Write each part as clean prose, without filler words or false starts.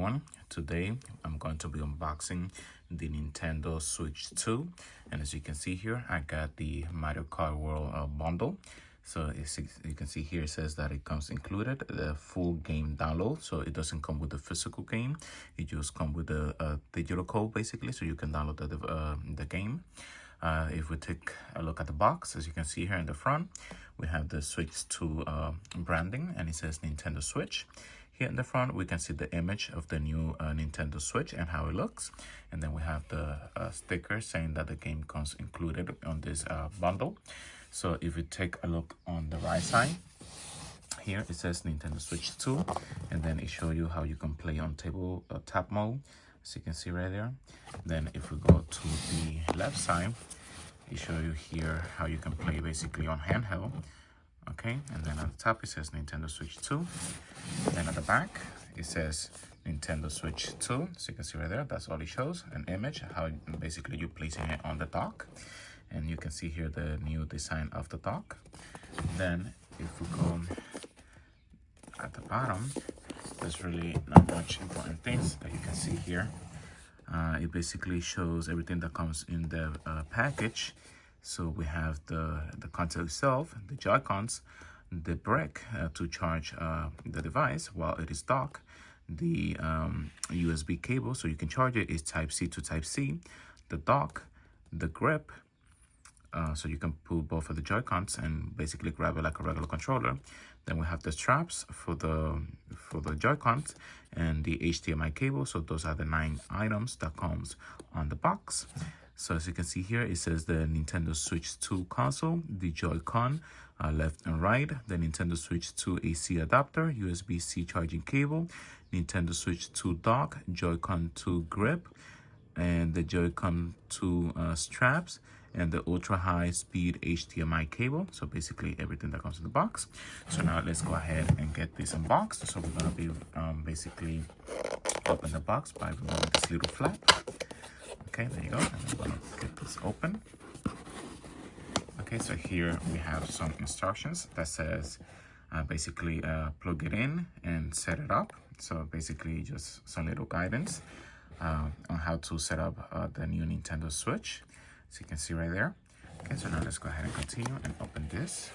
everyone. Today I'm going to be unboxing the Nintendo Switch 2, and as you can see here I got the Kart World bundle. So you can see here it says that it comes included the full game download, so it doesn't come with the physical game, it just comes with the digital code basically, so you can download the game. If we take a look at the box, as you can see here in the front, we have the Switch 2 branding, and it says Nintendo Switch. Here in the front, we can see the image of the new Nintendo Switch and how it looks. And then we have the sticker saying that the game comes included on this bundle. So if you take a look on the right side, here it says Nintendo Switch 2, and then it shows you how you can play on tabletop mode, as you can see right there. Then if we go to the left side, it shows you here how you can play basically on handheld. Okay, and then at the top it says Nintendo Switch 2. Then at the back it says Nintendo Switch 2. So you can see right there, that's all it shows, an image, how basically you're placing it on the dock. And you can see here the new design of the dock. Then if we go at the bottom, there's really not much important things that you can see here. It basically shows everything that comes in the package. So we have the console itself, the Joy-Cons, the brick to charge the device while it is docked, the USB cable so you can charge it is Type-C to Type-C, the dock, the grip, so you can pull both of the Joy-Cons and basically grab it like a regular controller. Then we have the straps for the Joy-Cons and the HDMI cable. So those are the 9 items that comes on the box. So as you can see here, it says the Nintendo Switch 2 console, the Joy-Con left and right, the Nintendo Switch 2 AC adapter, USB-C charging cable, Nintendo Switch 2 dock, Joy-Con 2 grip, and the Joy-Con 2 straps, and the ultra high speed HDMI cable. So basically everything that comes in the box. So now let's go ahead and get this unboxed. So we're gonna be basically open the box by removing this little flap. Okay, there you go. And I'm gonna get this open. Okay, so here we have some instructions that says basically plug it in and set it up. So basically just some little guidance on how to set up the new Nintendo Switch. So you can see right there. Okay, so now let's go ahead and continue and open this.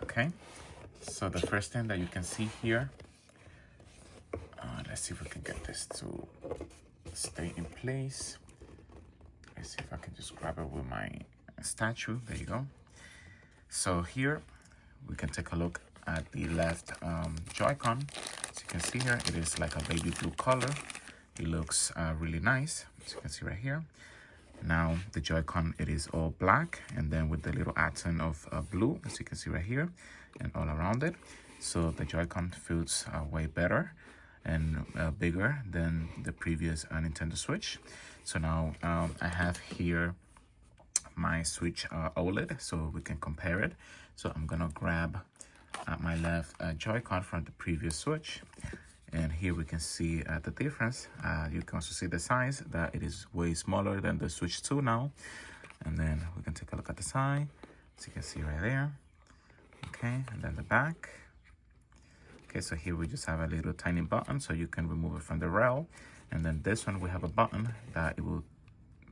Okay, so the first thing that you can see here, let's see if we can get this to stay in place. Let's see if I can just grab it with my statue. There you go. So here we can take a look at the left Joy-Con. As you can see here, it is like a baby blue color. It looks really nice, as you can see right here. Now the Joy-Con, it is all black, and then with the little accent of blue, as you can see right here, and all around it. So the Joy-Con feels way better and bigger than the previous Nintendo Switch. So now I have here my Switch OLED, so we can compare it. So I'm gonna grab my left Joy-Con from the previous Switch, and here we can see the difference. You can also see the size, that it is way smaller than the Switch 2 now. And then we can take a look at the side, so you can see right there. Okay, and then the back. Okay, so here we just have a little tiny button, so you can remove it from the rail. And then this one, we have a button that it will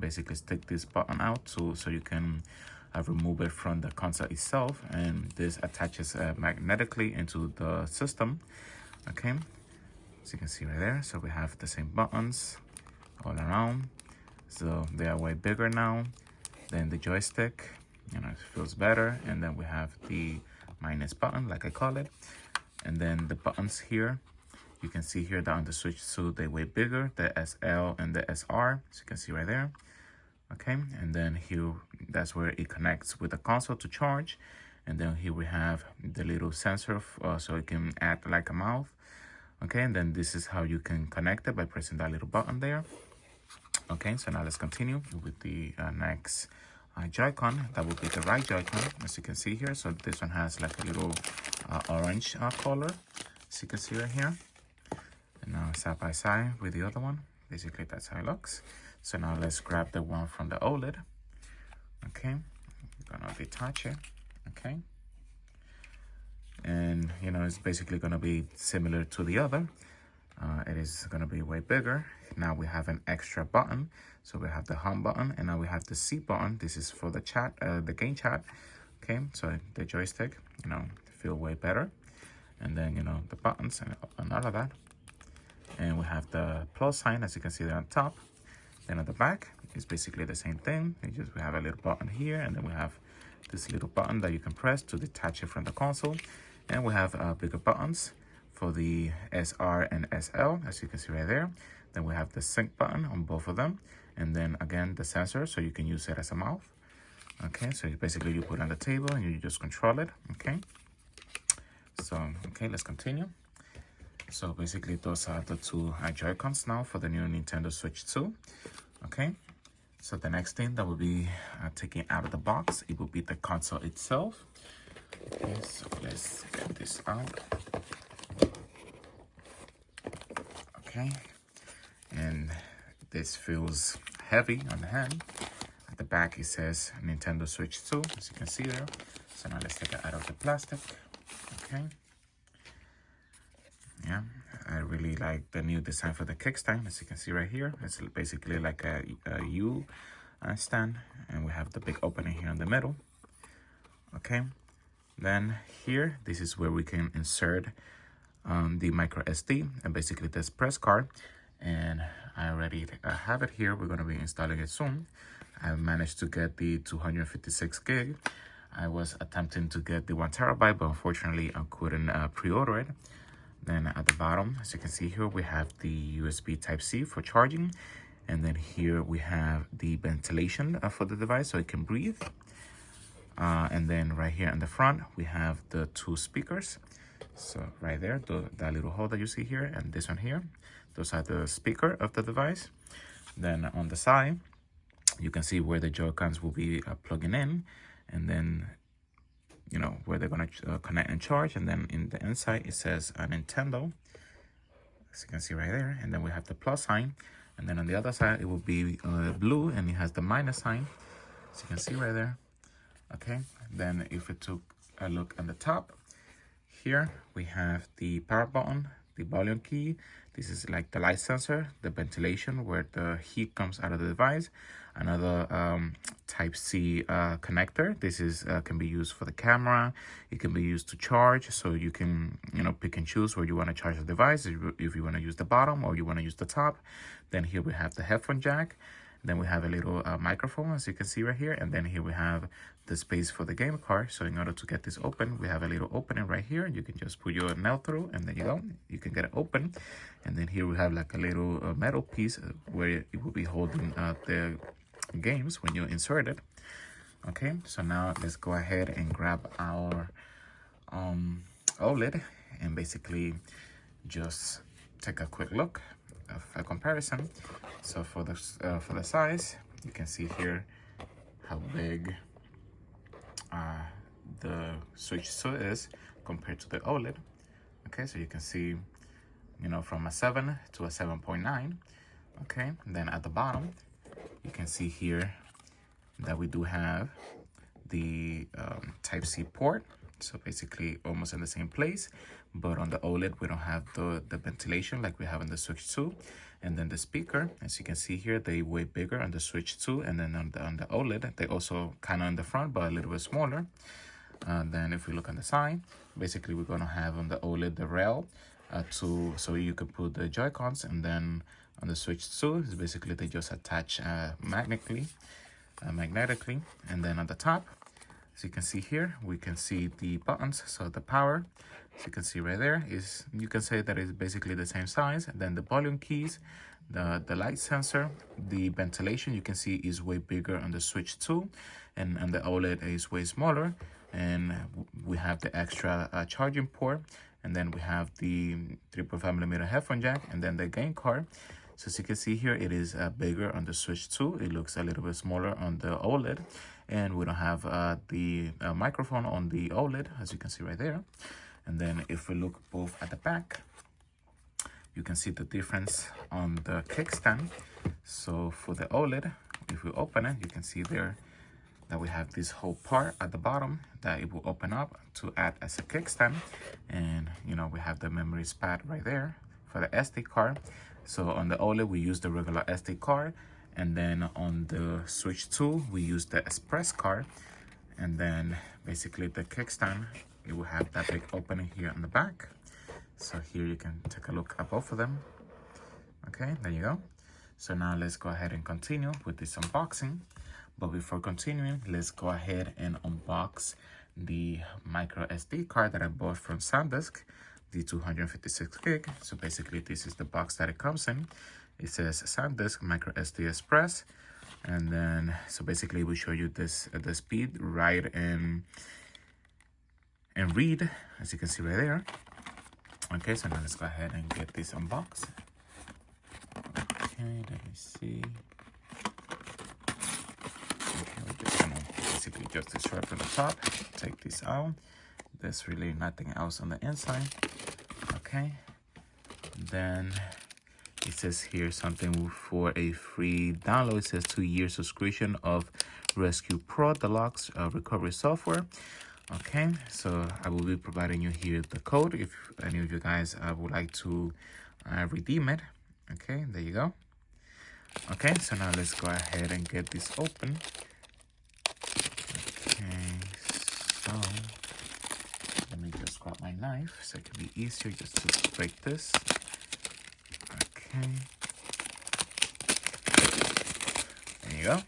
basically stick this button out so you can remove it from the console itself. And this attaches magnetically into the system. Okay, so you can see right there. So we have the same buttons all around. So they are way bigger now than the joystick. You know, it feels better. And then we have the minus button, like I call it. And then the buttons here, you can see here that on the Switch 2, they way bigger, the SL and the SR, so you can see right there. Okay, and then here, that's where it connects with the console to charge. And then here we have the little sensor, so it can act like a mouth. Okay, and then this is how you can connect it by pressing that little button there. Okay, so now let's continue with the next Joy-Con. That will be the right Joy-Con, as you can see here. So this one has like a little orange color, as you can see right here. And now side by side with the other one. Basically, that's how it looks. So now let's grab the one from the OLED. Okay, I'm gonna detach it. Okay, and you know, it's basically gonna be similar to the other. It is going to be way bigger. Now we have an extra button. So we have the home button, and now we have the C button. This is for the chat, the game chat. Okay, so the joystick, feel way better. And then, the buttons and all of that. And we have the plus sign, as you can see there on top. Then at the back, it's basically the same thing. We have a little button here, and then we have this little button that you can press to detach it from the console. And we have bigger buttons for the SR and SL, as you can see right there. Then we have the sync button on both of them. And then again, the sensor, so you can use it as a mouse. Okay, so basically you put it on the table and you just control it, okay? So, okay, let's continue. So basically those are the two Joy-Cons now for the new Nintendo Switch 2, okay? So the next thing that will be taken out of the box, it will be the console itself. Okay, so let's get this out. Okay, and this feels heavy on the hand. At the back it says Nintendo Switch 2, as you can see there. So now let's take it out of the plastic. Okay. Yeah, I really like the new design for the kickstand, as you can see right here. It's basically like a U stand, and we have the big opening here in the middle. Okay, then here, this is where we can insert the microSD and basically this press card. And I already have it here. We're going to be installing it soon. I managed to get the 256 gig. I was attempting to get the 1 terabyte, but unfortunately I couldn't pre-order it. Then at the bottom, as you can see here, we have the USB Type-C for charging. And then here we have the ventilation for the device so it can breathe. And then right here in the front, we have the 2 speakers. So right there, that little hole that you see here and this one here, those are the speaker of the device. Then on the side, you can see where the Joy-Cons will be plugging in, and then where they're going to connect and charge. And then in the inside it says Nintendo, as you can see right there. And then we have the plus sign, and then on the other side it will be blue, and it has the minus sign, as you can see right there. Okay, then if we took a look at the top here, we have the power button, the volume key. This is like the light sensor, the ventilation where the heat comes out of the device. Another Type-C connector. This is can be used for the camera. It can be used to charge, so you can pick and choose where you want to charge the device. If you want to use the bottom or you want to use the top. Then here we have the headphone jack. Then we have a little microphone, as you can see right here. And then here we have the space for the game card. So in order to get this open, we have a little opening right here. You can just put your nail through, and there you go. You can get it open. And then here we have like a little metal piece where it will be holding the games when you insert it. Okay, so now let's go ahead and grab our OLED and basically just take a quick look of a comparison. So for the size, you can see here how big the Switch 2 is compared to the OLED. Okay, so you can see from a 7 to a 7.9. okay, and then at the bottom you can see here that we do have the Type-C port, so basically almost in the same place. But on the OLED we don't have the ventilation like we have in the Switch 2. And then the speaker, as you can see here, they way bigger on the Switch 2, and then on the OLED they also kind of in the front but a little bit smaller. Then if we look on the side, basically we're going to have on the OLED the rail so you can put the Joy-Cons, and then on the Switch 2 is basically they just attach magnetically. And then on the top, as you can see here, we can see the buttons. So the power, as you can see right there, is, you can say that it's basically the same size. And then the volume keys, the light sensor, the ventilation, you can see is way bigger on the Switch 2, and on the OLED is way smaller. And we have the extra charging port, and then we have the 3.5mm headphone jack, and then the game card. So as you can see here, it is bigger on the Switch 2. It looks a little bit smaller on the OLED. And we don't have the microphone on the OLED, as you can see right there. And then if we look both at the back, you can see the difference on the kickstand. So for the OLED, if we open it, you can see there that we have this whole part at the bottom that it will open up to add as a kickstand. And we have the memory pad right there for the SD card. So on the OLED, we use the regular SD card, and then on the Switch 2, we use the Express card. And then basically the kickstand, it will have that big opening here on the back. So here you can take a look at both of them. Okay, there you go. So now let's go ahead and continue with this unboxing. But before continuing, let's go ahead and unbox the micro SD card that I bought from SanDisk, the 256 gig. So basically this is the box that it comes in. It says SanDisk micro SD Express, and then so basically we show you this the speed, write and read, as you can see right there. Okay, so now let's go ahead and get this unboxed. Okay, let me see. Okay, we're just gonna basically just destroy from the top. Take this out. There's really nothing else on the inside. Okay, then it says here something for a free download. It says 2-year subscription of Rescue Pro Deluxe recovery software. Okay, so I will be providing you here the code if any of you guys would like to redeem it. Okay, there you go. Okay, so now let's go ahead and get this open. Okay, so let me just grab my knife so it can be easier just to break this. Okay, there you go.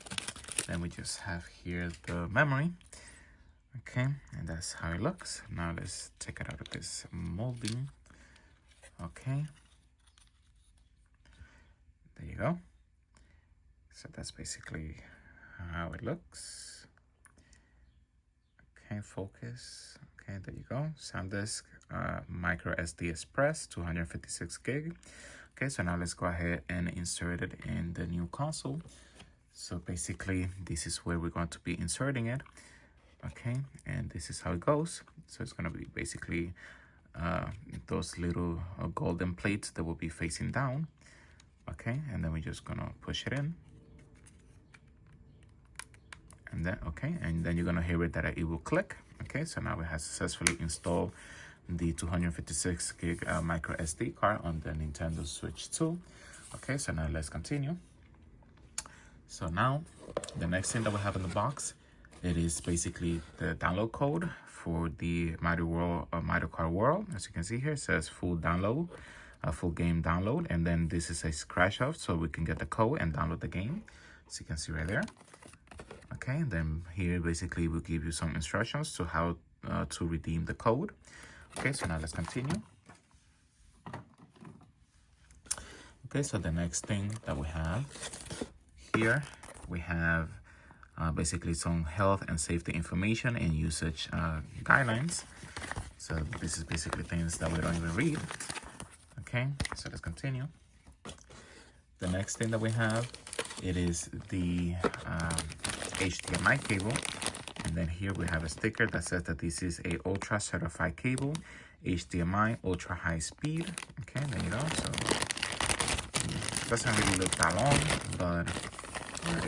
Then we just have here the memory. Okay, and that's how it looks. Now let's take it out of this molding. Okay, there you go. So that's basically how it looks. Okay, focus. Okay, there you go. SanDisk micro SD Express 256 gig. Okay, so now let's go ahead and insert it in the new console. So basically this is where we're going to be inserting it. Okay, and this is how it goes. So it's going to be basically those little golden plates that will be facing down. Okay, and then we're just gonna push it in. And then, okay, and then you're gonna hear it that it will click. Okay, so now we have successfully installed the 256 gig micro SD card on the Nintendo Switch 2. Okay, so now let's continue. So now the next thing that we have in the box, it is basically the download code for the Mario Kart World. As you can see here, it says full download, full game download, and then this is a scratch off so we can get the code and download the game. So you can see right there. Okay, and then here basically we'll give you some instructions to how to redeem the code. Okay, so now let's continue. Okay, so the next thing that we have here, we have basically some health and safety information and usage guidelines. So this is basically things that we don't even read. Okay, so let's continue. The next thing that we have, it is the HDMI cable. And then here we have a sticker that says that this is a ultra certified cable, HDMI ultra high speed. Okay, there you go. So it doesn't really look that long, but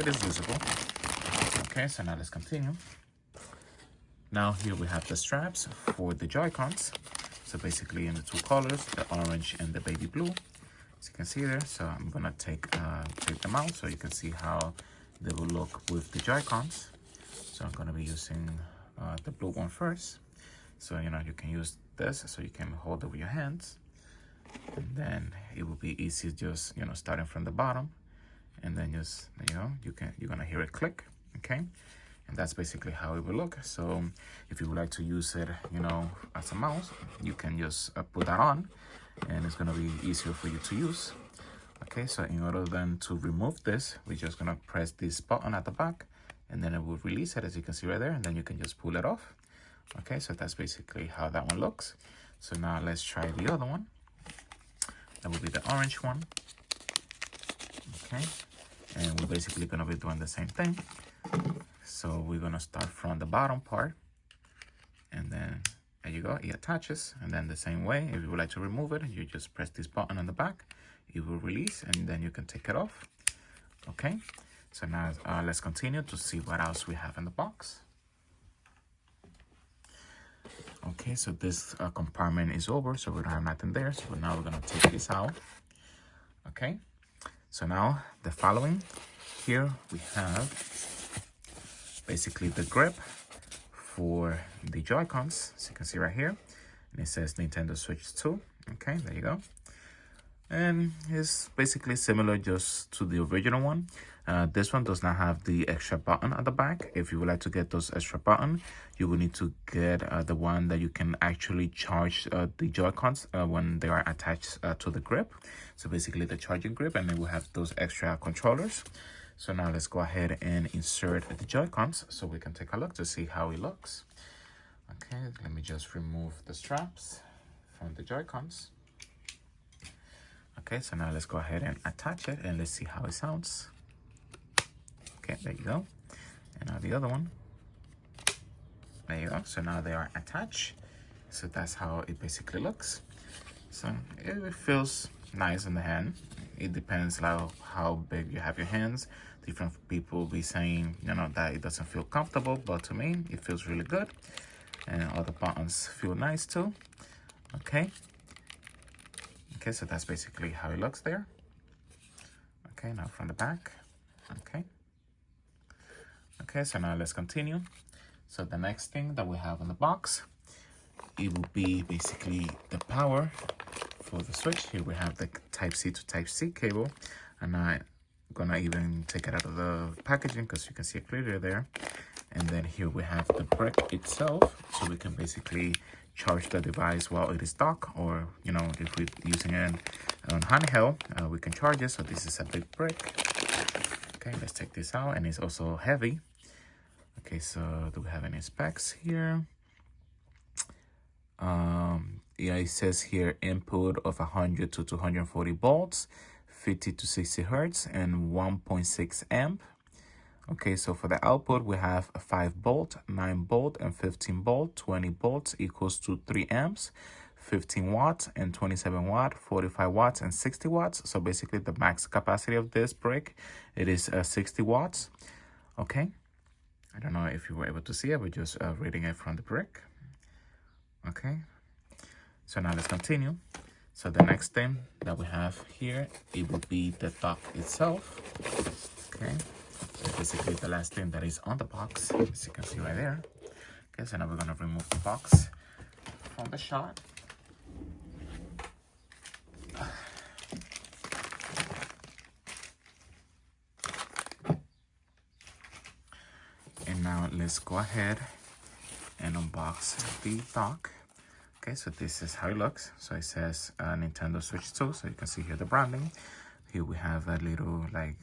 it is usable. Okay, so now let's continue. Now here we have the straps for the Joy-Cons. So basically in the two colors, the orange and the baby blue, as you can see there. So I'm gonna take them out so you can see how they will look with the Joy-Cons. So I'm gonna be using the blue one first. So you can use this so you can hold it with your hands, and then it will be easy just starting from the bottom, and then just you're gonna hear it click. Okay, and that's basically how it will look. So if you would like to use it as a mouse, you can just put that on, and it's gonna be easier for you to use. Okay, so in order then to remove this, we're just gonna press this button at the back, and then it will release it, as you can see right there, and then you can just pull it off. Okay, so that's basically how that one looks. So now let's try the other one. That will be the orange one. Okay, and we're basically gonna be doing the same thing. So we're gonna start from the bottom part, and then there you go, it attaches. And then the same way, if you would like to remove it, you just press this button on the back, it will release, and then you can take it off. Okay, so now let's continue to see what else we have in the box. Okay, Okay, so this compartment is over, so we don't have nothing there. So now we're gonna take this out. Okay, so now the following here we have basically the grip for the Joy-Cons, as you can see right here, and it says Nintendo Switch 2. Okay, there you go. And it's basically similar just to the original one. This one does not have the extra button at the back. If you would like to get those extra button, you will need to get the one that you can actually charge the Joy-Cons when they are attached to the grip. So basically the charging grip, and then we'll have those extra controllers. So now let's go ahead and insert the Joy-Cons so we can take a look to see how it looks. Okay, let me just remove the straps from the Joy-Cons. Okay, so now let's go ahead and attach it and let's see how it sounds. Okay, there you go. And now the other one. There you go. So now they are attached. So that's how it basically looks. So it feels nice in the hand. It depends like how big you have your hands. Different people will be saying, you know, that it doesn't feel comfortable, but to me, it feels really good. And all the buttons feel nice too. Okay. Okay, so that's basically how it looks there. Okay, now from the back. Okay. Okay, so now let's continue. So the next thing that we have in the box, it will be basically the power for the Switch. Here we have the Type-C to Type-C cable, and I'm gonna even take it out of the packaging because you can see it clearly there. And then here we have the brick itself, so we can basically charge the device while it is docked, or you know, if we're using it on handheld, we can charge it. So this is a big brick. Okay, let's take this out, and it's also heavy. Okay, so do we have any specs here? Yeah, it says here input of 100 to 240 volts, 50 to 60 hertz, and 1.6 amp. Okay, so for the output, we have a 5 volt, 9 volt, and 15 volt. 20 volts equals to 3 amps, 15 watts, and 27 watt, 45 watts, and 60 watts. So basically the max capacity of this brick, it is 60 watts. Okay, I don't know if you were able to see it, but just reading it from the brick. Okay, so now let's continue. So the next thing that we have here, it will be the dock itself. Okay. So basically the last thing that is on the box, as you can see right there. Okay, so now we're gonna remove the box from the shot. And now let's go ahead and unbox the dock. Okay, so this is how it looks. So it says Nintendo Switch 2, so you can see here the branding. Here we have a little, like,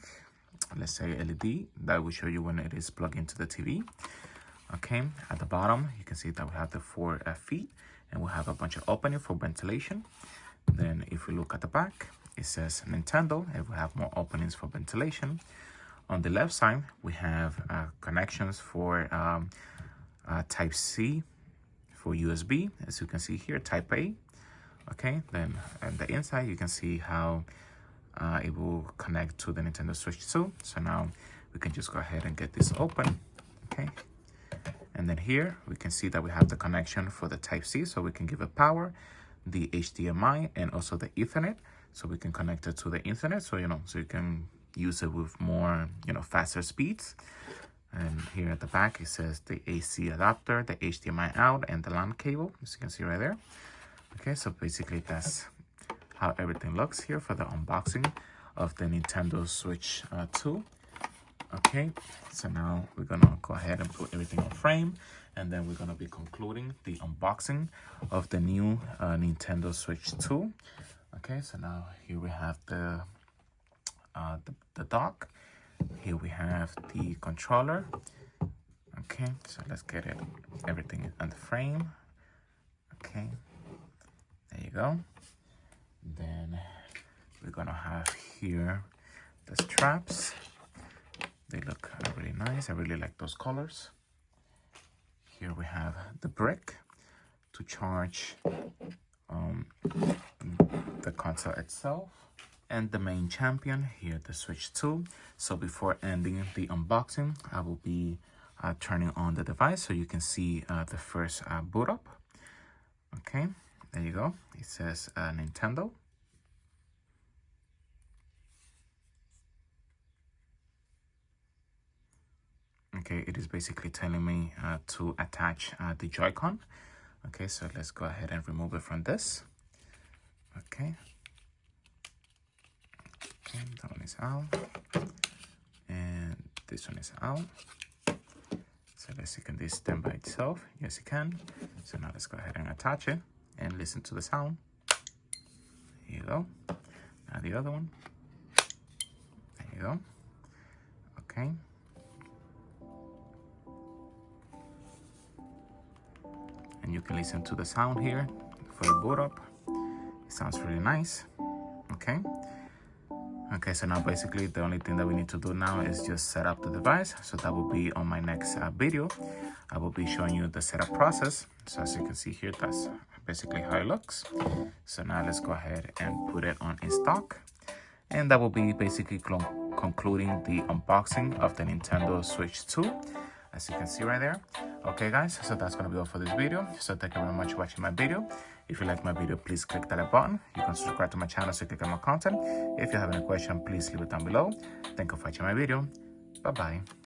let's say LED that will show you when it is plugged into the TV. Okay, at the bottom you can see that we have the 4 feet, and we have a bunch of opening for ventilation. Then if we look at the back, it says Nintendo, and we have more openings for ventilation. On the left side we have connections for Type-C, for USB, as you can see here, Type-A. Okay, then on the inside you can see how it will connect to the Nintendo Switch 2. So now we can just go ahead and get this open. Okay, and then here we can see that we have the connection for the Type-C, so we can give it power, the HDMI, and also the Ethernet, so we can connect it to the internet, so you know, so you can use it with more, you know, faster speeds. And here at the back it says the AC adapter, the HDMI out, and the LAN cable, as you can see right there. Okay, so basically that's how everything looks here for the unboxing of the Nintendo Switch 2. Okay, so now we're gonna go ahead and put everything on frame, and then we're gonna be concluding the unboxing of the new Nintendo Switch 2. Okay, so now here we have the dock. Here we have the controller. Okay, so let's get it everything on the frame. Okay, there you go. Then we're gonna have here the straps. They look really nice. I really like those colors. Here we have the brick to charge the console itself, and the main champion here, the Switch 2. So before ending the unboxing, I will be turning on the device so you can see the first boot up. Okay, there you go. It says Nintendo. Okay, it is basically telling me to attach the Joy-Con. Okay, so let's go ahead and remove it from this. Okay, that one is out, and this one is out. So let's see, can this stand by itself? Yes, it can. So now let's go ahead and attach it and listen to the sound. Here you go. Now the other one. There you go. Okay. And you can listen to the sound here for the boot up. It sounds really nice. Okay. Okay, so now basically the only thing that we need to do now is just set up the device. So that will be on my next video. I will be showing you the setup process. So as you can see here, that's basically how it looks. So now let's go ahead and put it on in stock. And that will be basically concluding the unboxing of the Nintendo Switch 2. As you can see right there. Okay guys, so that's gonna be all for this video. So thank you very much for watching my video. If you like my video, please click that like button. You can subscribe to my channel so you can get more content. If you have any question, please leave it down below. Thank you for watching my video. Bye bye.